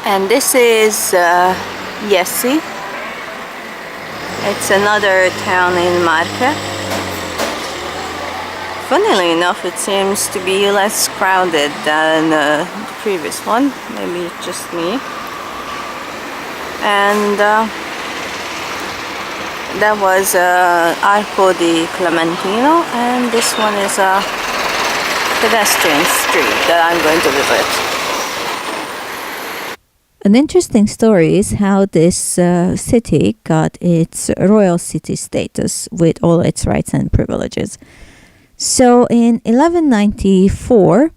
And this is Jesi. It's another town in Marche. Funnily enough, it seems to be less crowded than the previous one. Maybe it's just me. And that was Arco di Clementino, and this one is a pedestrian street that I'm going to visit. An interesting story is how this city got its royal city status with all its rights and privileges. So in 1194,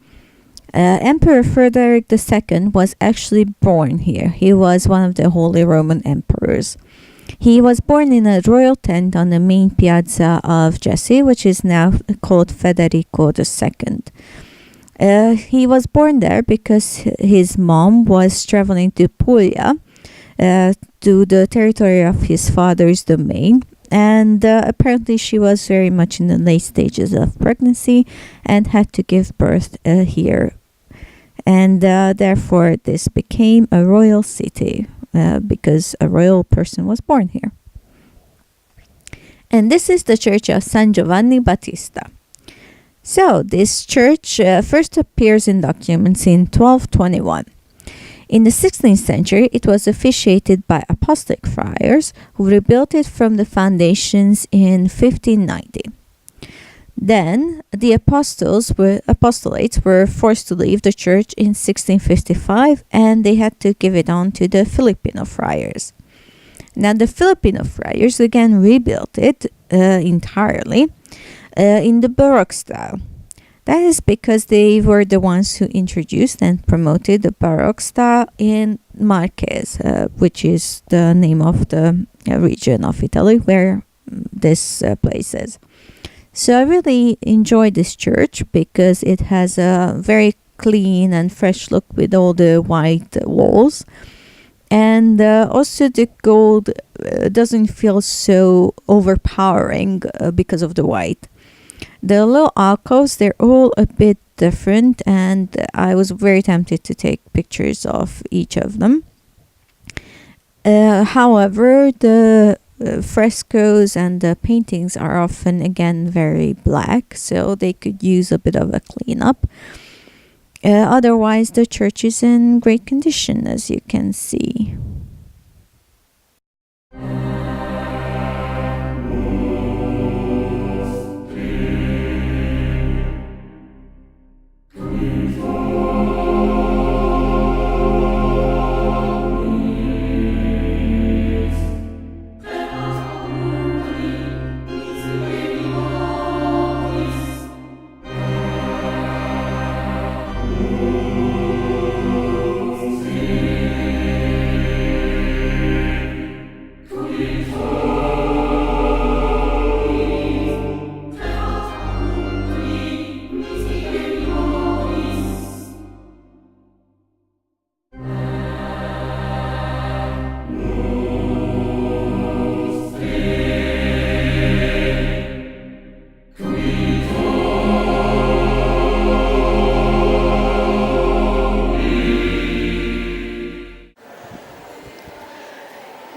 Emperor Frederick II was actually born here. He was one of the Holy Roman Emperors. He was born in a royal tent on the main piazza of Jesi, which is now called Federico II. He was born there because his mom was traveling to Puglia, to the territory of his father's domain. And apparently she was very much in the late stages of pregnancy and had to give birth here. And therefore this became a royal city because a royal person was born here. And this is the church of San Giovanni Battista. So this church first appears in documents in 1221. In the 16th century, it was officiated by apostolic friars who rebuilt it from the foundations in 1590. Then the apostolates were forced to leave the church in 1655, and they had to give it on to the Filipino friars. Now the Filipino friars again rebuilt it entirely in the Baroque style. That is because they were the ones who introduced and promoted the Baroque style in Marche, which is the name of the region of Italy where this place is. So I really enjoy this church because it has a very clean and fresh look with all the white walls. And also the gold doesn't feel so overpowering because of the white. The little alcoves, they're all a bit different, and I was very tempted to take pictures of each of them. However, the frescoes and the paintings are often, again, very black, so they could use a bit of a cleanup. Otherwise, the church is in great condition, as you can see.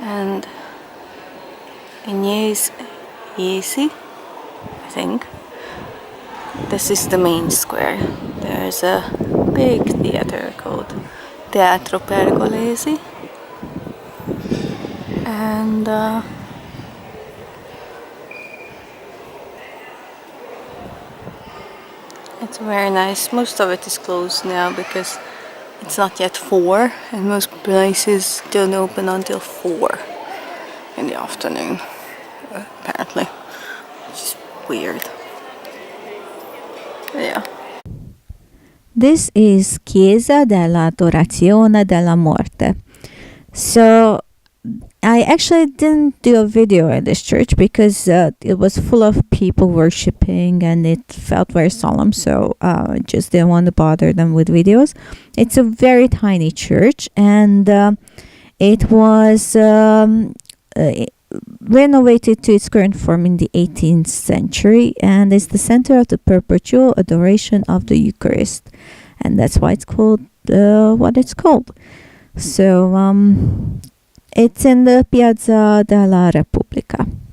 And in Jesi, I think, this is the main square. There's a big theater called Teatro Pergolesi, and it's very nice. Most of it is closed now because it's not yet 4, and most places don't open until 4 in the afternoon, apparently, which is weird. Yeah. This is Chiesa dell'adorazione della morte. So I actually didn't do a video at this church because it was full of people worshiping and it felt very solemn, so I just didn't want to bother them with videos. It's a very tiny church, and it was renovated to its current form in the 18th century, and is the center of the perpetual adoration of the Eucharist, and that's why it's called what it's called. So it's in the Piazza della Repubblica.